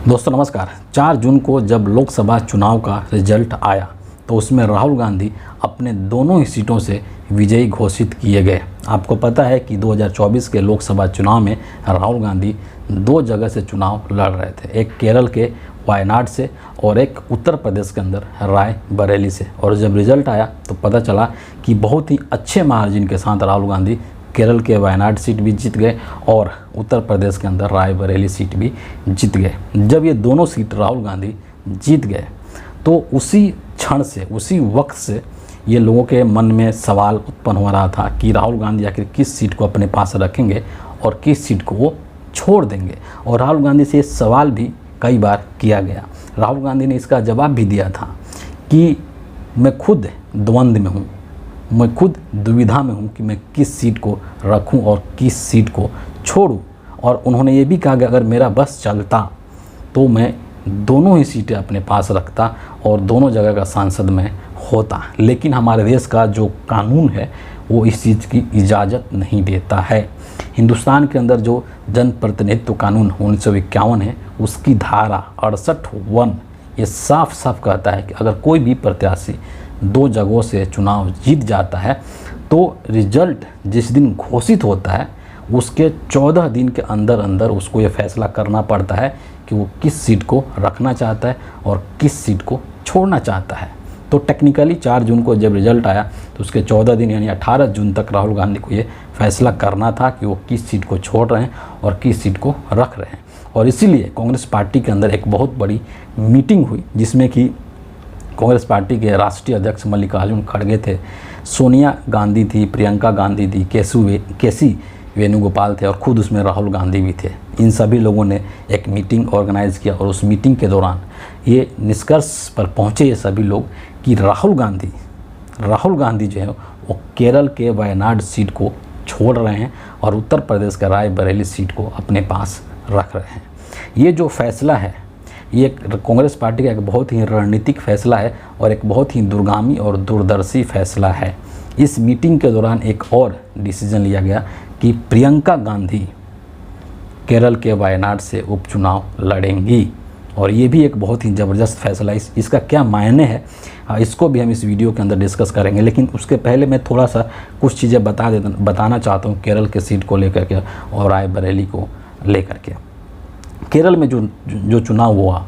दोस्तों नमस्कार। 4 जून को जब लोकसभा चुनाव का रिजल्ट आया तो उसमें राहुल गांधी अपने दोनों ही सीटों से विजयी घोषित किए गए। आपको पता है कि 2024 के लोकसभा चुनाव में राहुल गांधी 2 जगह से चुनाव लड़ रहे थे, एक केरल के वायनाड से और एक उत्तर प्रदेश के अंदर रायबरेली से। और जब रिजल्ट आया तो पता चला कि बहुत ही अच्छे मार्जिन के साथ राहुल गांधी केरल के वायनाड सीट भी जीत गए और उत्तर प्रदेश के अंदर रायबरेली सीट भी जीत गए। जब ये दोनों सीट राहुल गांधी जीत गए तो उसी क्षण से, उसी वक्त से ये लोगों के मन में सवाल उत्पन्न हो रहा था कि राहुल गांधी आखिर किस सीट को अपने पास रखेंगे और किस सीट को वो छोड़ देंगे। और राहुल गांधी से ये सवाल भी कई बार किया गया। राहुल गांधी ने इसका जवाब भी दिया था कि मैं खुद द्वंद्व में हूँ, मैं खुद दुविधा में हूँ कि मैं किस सीट को रखूँ और किस सीट को छोड़ूँ। और उन्होंने ये भी कहा कि अगर मेरा बस चलता तो मैं दोनों ही सीटें अपने पास रखता और दोनों जगह का सांसद मैं होता, लेकिन हमारे देश का जो कानून है वो इस चीज़ की इजाज़त नहीं देता है। हिंदुस्तान के अंदर जो जनप्रतिनिधित्व कानून 1951 है उसकी धारा 68(1) ये साफ साफ कहता है कि अगर कोई भी प्रत्याशी 2 जगहों से चुनाव जीत जाता है तो रिजल्ट जिस दिन घोषित होता है उसके 14 दिन के अंदर अंदर उसको ये फैसला करना पड़ता है कि वो किस सीट को रखना चाहता है और किस सीट को छोड़ना चाहता है। तो टेक्निकली 4 जून को जब रिजल्ट आया तो उसके 14 दिन यानी 18 जून तक राहुल गांधी को ये फैसला करना था कि वो किस सीट को छोड़ रहे हैं और किस सीट को रख रहे हैं। और इसीलिए कांग्रेस पार्टी के अंदर एक बहुत बड़ी मीटिंग हुई जिसमें कि कांग्रेस पार्टी के राष्ट्रीय अध्यक्ष मल्लिकार्जुन खड़गे थे, सोनिया गांधी थी, प्रियंका गांधी थी, केसी वेणुगोपाल थे और ख़ुद उसमें राहुल गांधी भी थे। इन सभी लोगों ने एक मीटिंग ऑर्गेनाइज़ किया और उस मीटिंग के दौरान ये निष्कर्ष पर पहुँचे ये सभी लोग कि राहुल गांधी जो है वो केरल के वायनाड सीट को छोड़ रहे हैं और उत्तर प्रदेश के रायबरेली सीट को अपने पास रख रहे हैं। ये जो फैसला है ये कांग्रेस पार्टी का एक बहुत ही रणनीतिक फैसला है और एक बहुत ही दूरगामी और दूरदर्शी फैसला है। इस मीटिंग के दौरान एक और डिसीजन लिया गया कि प्रियंका गांधी केरल के वायनाड से उपचुनाव लड़ेंगी और ये भी एक बहुत ही ज़बरदस्त फैसला है। इसका क्या मायने है इसको भी हम इस वीडियो के अंदर डिस्कस करेंगे, लेकिन उसके पहले मैं थोड़ा सा कुछ चीज़ें बताना चाहता हूँ केरल के सीट को लेकर के और रायबरेली को लेकर के। केरल में जो चुनाव हुआ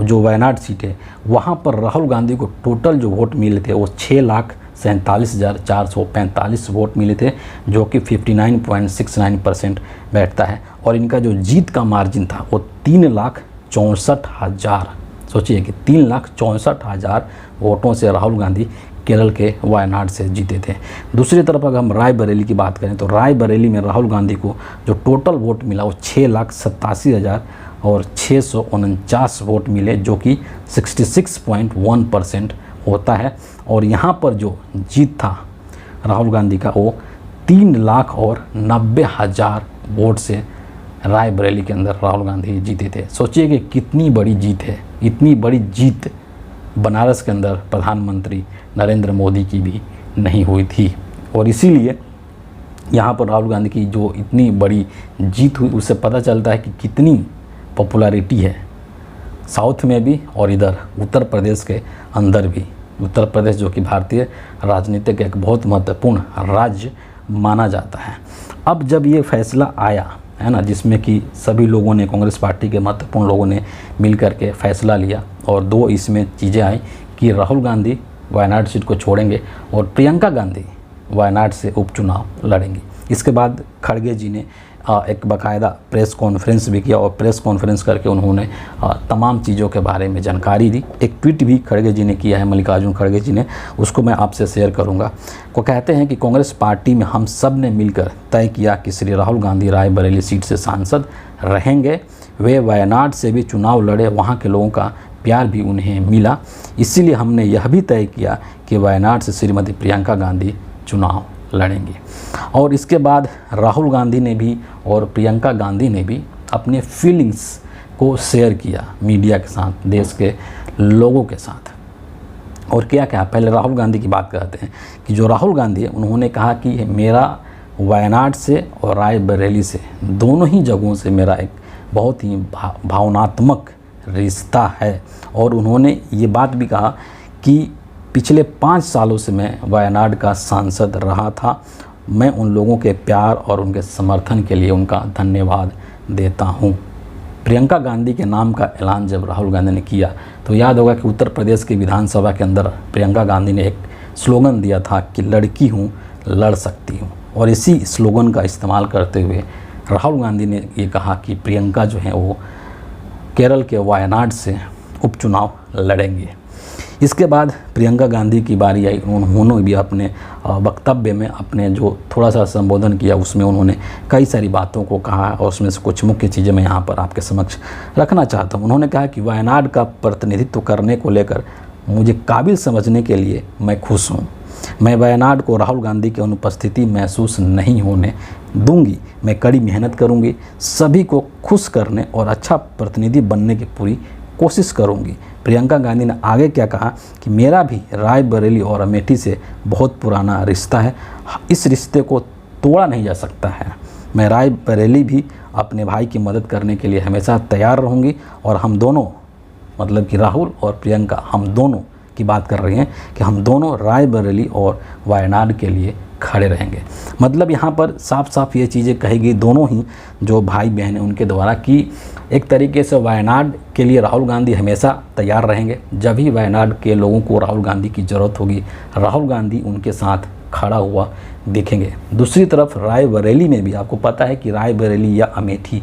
जो वायनाड सीट है वहाँ पर राहुल गांधी को टोटल जो वोट मिले थे वो 6,47,445 वोट मिले थे, जो कि 59.69% बैठता है। और इनका जो जीत का मार्जिन था वो 3,64,000, सोचिए कि 3,64,000 वोटों से राहुल गांधी केरल के वायनाड से जीते थे। दूसरी तरफ अगर हम रायबरेली की बात करें तो रायबरेली में राहुल गांधी को जो टोटल वोट मिला वो 6,87,649 वोट मिले, जो कि 66.1% होता है। और यहाँ पर जो जीत था राहुल गांधी का वो 3,90,000 वोट से रायबरेली के अंदर राहुल गांधी जीते थे। सोचिए कि कितनी बड़ी जीत है। इतनी बड़ी जीत बनारस के अंदर प्रधानमंत्री नरेंद्र मोदी की भी नहीं हुई थी। और इसीलिए यहाँ पर राहुल गांधी की जो इतनी बड़ी जीत हुई उससे पता चलता है कि कितनी पॉपुलैरिटी है साउथ में भी और इधर उत्तर प्रदेश के अंदर भी। उत्तर प्रदेश जो कि भारतीय राजनीति का एक बहुत महत्वपूर्ण राज्य माना जाता है। अब जब ये फैसला आया है ना, जिसमें कि सभी लोगों ने, कांग्रेस पार्टी के महत्वपूर्ण लोगों ने मिल करके फैसला लिया और 2 इसमें चीज़ें आई कि राहुल गांधी वायनाड सीट को छोड़ेंगे और प्रियंका गांधी वायनाड से उपचुनाव लड़ेंगी। इसके बाद खड़गे जी ने एक बाकायदा प्रेस कॉन्फ्रेंस भी किया और प्रेस कॉन्फ्रेंस करके उन्होंने तमाम चीज़ों के बारे में जानकारी दी। एक ट्वीट भी खड़गे जी ने किया है, मल्लिकार्जुन खड़गे जी ने, उसको मैं आपसे शेयर करूंगा। वो कहते हैं कि कांग्रेस पार्टी में हम सब ने मिलकर तय किया कि श्री राहुल गांधी रायबरेली सीट से सांसद रहेंगे। वे वायनाड से भी चुनाव लड़े, वहाँ के लोगों का प्यार भी उन्हें मिला, इसीलिए हमने यह भी तय किया कि वायनाड से श्रीमती प्रियंका गांधी चुनाव लड़ेंगी। और इसके बाद राहुल गांधी ने भी और प्रियंका गांधी ने भी अपने फीलिंग्स को शेयर किया मीडिया के साथ, देश के लोगों के साथ। और क्या कहा, पहले राहुल गांधी की बात करते हैं कि जो राहुल गांधी है उन्होंने कहा कि मेरा वायनाड से और रायबरेली से दोनों ही जगहों से मेरा एक बहुत ही भावनात्मक रिश्ता है। और उन्होंने ये बात भी कहा कि पिछले 5 सालों से मैं वायनाड का सांसद रहा था, मैं उन लोगों के प्यार और उनके समर्थन के लिए उनका धन्यवाद देता हूँ। प्रियंका गांधी के नाम का ऐलान जब राहुल गांधी ने किया तो याद होगा कि उत्तर प्रदेश की विधानसभा के अंदर प्रियंका गांधी ने एक स्लोगन दिया था कि लड़की हूँ लड़ सकती हूँ, और इसी स्लोगन का इस्तेमाल करते हुए राहुल गांधी ने ये कहा कि प्रियंका जो है वो केरल के वायनाड से उपचुनाव लड़ेंगे। इसके बाद प्रियंका गांधी की बारी आई, उन्होंने भी अपने वक्तव्य में अपने जो थोड़ा सा संबोधन किया उसमें उन्होंने कई सारी बातों को कहा, और उसमें से कुछ मुख्य चीज़ें मैं यहाँ पर आपके समक्ष रखना चाहता हूँ। उन्होंने कहा कि वायनाड का प्रतिनिधित्व करने को लेकर मुझे काबिल समझने के लिए मैं खुश हूँ। मैं वायनाड को राहुल गांधी की अनुपस्थिति महसूस नहीं होने दूंगी। मैं कड़ी मेहनत करूंगी, सभी को खुश करने और अच्छा प्रतिनिधि बनने की पूरी कोशिश करूंगी। प्रियंका गांधी ने आगे क्या कहा कि मेरा भी रायबरेली और अमेठी से बहुत पुराना रिश्ता है, इस रिश्ते को तोड़ा नहीं जा सकता है। मैं रायबरेली भी अपने भाई की मदद करने के लिए हमेशा तैयार रहूँगी, और हम दोनों, मतलब कि राहुल और प्रियंका, हम दोनों की बात कर रहे हैं कि हम दोनों रायबरेली और वायनाड के लिए खड़े रहेंगे। मतलब यहाँ पर साफ साफ ये चीज़ें कही गई दोनों ही जो भाई बहन हैं उनके द्वारा कि एक तरीके से वायनाड के लिए राहुल गांधी हमेशा तैयार रहेंगे। जब भी वायनाड के लोगों को राहुल गांधी की ज़रूरत होगी, राहुल गांधी उनके साथ खड़ा हुआ दिखेंगे। दूसरी तरफ रायबरेली में भी आपको पता है कि रायबरेली या अमेठी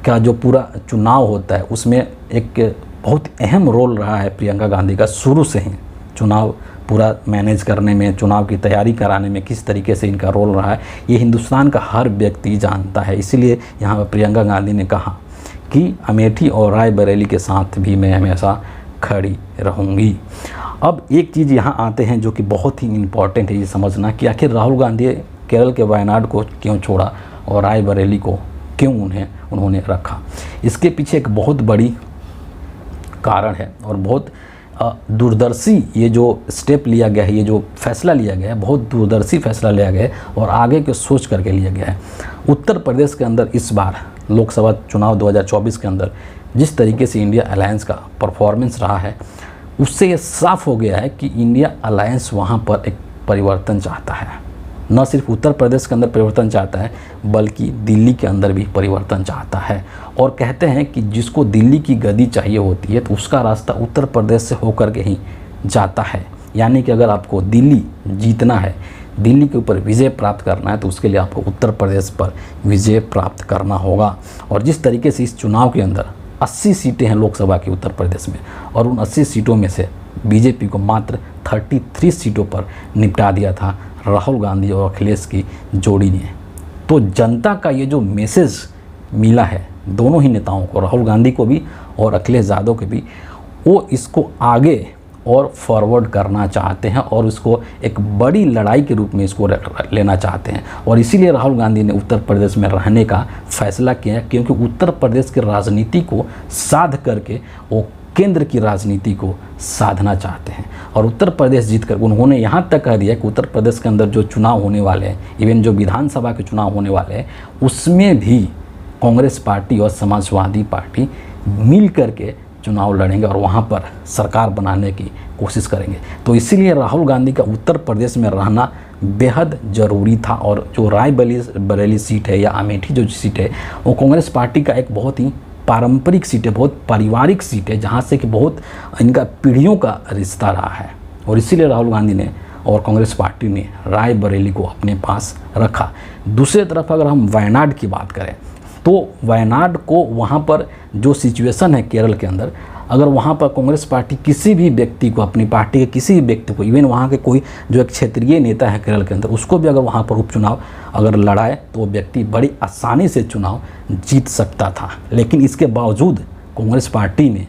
का जो पूरा चुनाव होता है उसमें एक बहुत अहम रोल रहा है प्रियंका गांधी का। शुरू से ही चुनाव पूरा मैनेज करने में, चुनाव की तैयारी कराने में किस तरीके से इनका रोल रहा है ये हिंदुस्तान का हर व्यक्ति जानता है। इसीलिए यहाँ पर प्रियंका गांधी ने कहा कि अमेठी और रायबरेली के साथ भी मैं हमेशा खड़ी रहूँगी। अब एक चीज़ यहाँ आते हैं जो कि बहुत ही इम्पॉर्टेंट है ये समझना कि आखिर राहुल गांधी केरल के वायनाड को क्यों छोड़ा और रायबरेली को क्यों उन्होंने रखा। इसके पीछे एक बहुत बड़ी कारण है और बहुत दूरदर्शी ये जो स्टेप लिया गया है, ये जो फैसला लिया गया है, बहुत दूरदर्शी फैसला लिया गया है और आगे के सोच करके लिया गया है। उत्तर प्रदेश के अंदर इस बार लोकसभा चुनाव 2024 के अंदर जिस तरीके से इंडिया अलायंस का परफॉर्मेंस रहा है उससे ये साफ हो गया है कि इंडिया अलायंस वहाँ पर एक परिवर्तन चाहता है। न सिर्फ उत्तर प्रदेश के अंदर परिवर्तन चाहता है बल्कि दिल्ली के अंदर भी परिवर्तन चाहता है। और कहते हैं कि जिसको दिल्ली की गद्दी चाहिए होती है तो उसका रास्ता उत्तर प्रदेश से होकर के ही जाता है। यानी कि अगर आपको दिल्ली जीतना है, दिल्ली के ऊपर विजय प्राप्त करना है तो उसके लिए आपको उत्तर प्रदेश पर विजय प्राप्त करना होगा। और जिस तरीके से इस चुनाव के अंदर 80 सीटें हैं लोकसभा की उत्तर प्रदेश में और उन 80 सीटों में से बीजेपी को मात्र 33 सीटों पर निपटा दिया था राहुल गांधी और अखिलेश की जोड़ी ने। तो जनता का ये जो मैसेज मिला है दोनों ही नेताओं को, राहुल गांधी को भी और अखिलेश यादव को भी, वो इसको आगे और फॉरवर्ड करना चाहते हैं और इसको एक बड़ी लड़ाई के रूप में इसको लेना चाहते हैं। और इसीलिए राहुल गांधी ने उत्तर प्रदेश में रहने का फैसला किया क्योंकि उत्तर प्रदेश की राजनीति को साध करके वो केंद्र की राजनीति को साधना चाहते हैं। और उत्तर प्रदेश जीतकर उन्होंने यहाँ तक कह दिया कि उत्तर प्रदेश के अंदर जो चुनाव होने वाले हैं, इवन जो विधानसभा के चुनाव होने वाले हैं, उसमें भी कांग्रेस पार्टी और समाजवादी पार्टी मिल करके चुनाव लड़ेंगे और वहाँ पर सरकार बनाने की कोशिश करेंगे। तो इसीलिए राहुल गांधी का उत्तर प्रदेश में रहना बेहद ज़रूरी था। और जो रायबरेली सीट है या अमेठी जो सीट है वो कांग्रेस पार्टी का एक बहुत ही पारंपरिक सीट है, बहुत पारिवारिक सीट है, जहाँ से कि बहुत इनका पीढ़ियों का रिश्ता रहा है। और इसीलिए राहुल गांधी ने और कांग्रेस पार्टी ने रायबरेली को अपने पास रखा। दूसरी तरफ अगर हम वायनाड की बात करें तो वायनाड को वहाँ पर जो सिचुएशन है केरल के अंदर, अगर वहाँ पर कांग्रेस पार्टी किसी भी व्यक्ति को, अपनी पार्टी के किसी भी व्यक्ति को, इवन वहाँ के कोई जो एक क्षेत्रीय नेता है केरल के अंदर, उसको भी अगर वहाँ पर उपचुनाव अगर लड़ाए तो वो व्यक्ति बड़ी आसानी से चुनाव जीत सकता था। लेकिन इसके बावजूद कांग्रेस पार्टी ने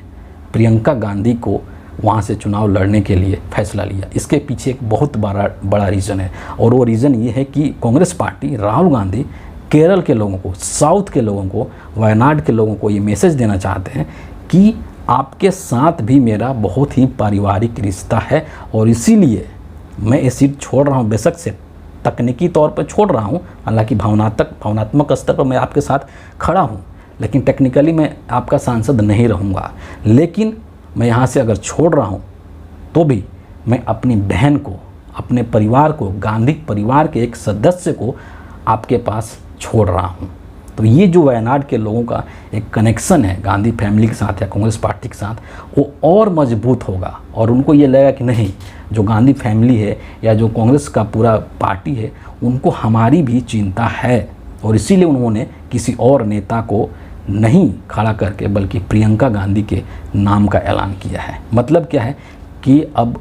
प्रियंका गांधी को वहाँ से चुनाव लड़ने के लिए फैसला लिया। इसके पीछे एक बहुत बड़ा रीज़न है और वो रीज़न ये है कि कांग्रेस पार्टी, राहुल गांधी केरल के लोगों को, साउथ के लोगों को, वायनाड के लोगों को ये मैसेज देना चाहते हैं कि आपके साथ भी मेरा बहुत ही पारिवारिक रिश्ता है और इसीलिए मैं ये सीट छोड़ रहा हूँ। बेशक से तकनीकी तौर पर छोड़ रहा हूँ, हालांकि भावनात्मक स्तर पर मैं आपके साथ खड़ा हूँ, लेकिन टेक्निकली मैं आपका सांसद नहीं रहूँगा, लेकिन मैं यहाँ से अगर छोड़ रहा हूँ तो भी मैं अपनी बहन को, अपने परिवार को, गांधी परिवार के एक सदस्य को आपके पास छोड़ रहा हूँ। तो ये जो वायनाड के लोगों का एक कनेक्शन है गांधी फैमिली के साथ या कांग्रेस पार्टी के साथ, वो और मजबूत होगा और उनको ये लगेगा कि नहीं, जो गांधी फैमिली है या जो कांग्रेस का पूरा पार्टी है, उनको हमारी भी चिंता है। और इसीलिए उन्होंने किसी और नेता को नहीं खड़ा करके बल्कि प्रियंका गांधी के नाम का ऐलान किया है। मतलब क्या है कि अब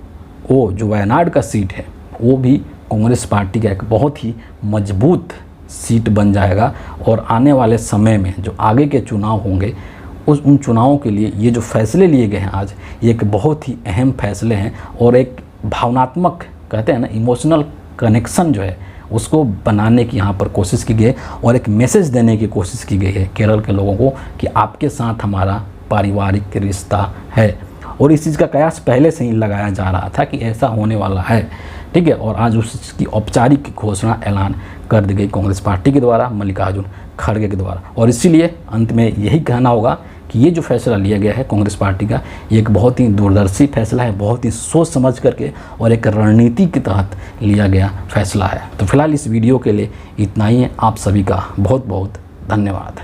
वो जो वायनाड का सीट है वो भी कांग्रेस पार्टी का एक बहुत ही मजबूत सीट बन जाएगा। और आने वाले समय में जो आगे के चुनाव होंगे उन चुनावों के लिए ये जो फैसले लिए गए हैं आज, ये एक बहुत ही अहम फैसले हैं और एक भावनात्मक, कहते हैं ना, इमोशनल कनेक्शन जो है उसको बनाने की यहाँ पर कोशिश की गई है और एक मैसेज देने की कोशिश की गई है केरल के लोगों को कि आपके साथ हमारा पारिवारिक रिश्ता है। और इस चीज़ का कयास पहले से ही लगाया जा रहा था कि ऐसा होने वाला है, ठीक है। और आज उसकी औपचारिक घोषणा ऐलान कर दी गई कांग्रेस पार्टी के द्वारा, मल्लिकार्जुन खड़गे के द्वारा। और इसीलिए अंत में यही कहना होगा कि ये जो फैसला लिया गया है कांग्रेस पार्टी का, ये एक बहुत ही दूरदर्शी फैसला है, बहुत ही सोच समझ करके और एक रणनीति के तहत लिया गया फैसला है। तो फिलहाल इस वीडियो के लिए इतना ही है। आप सभी का बहुत बहुत धन्यवाद।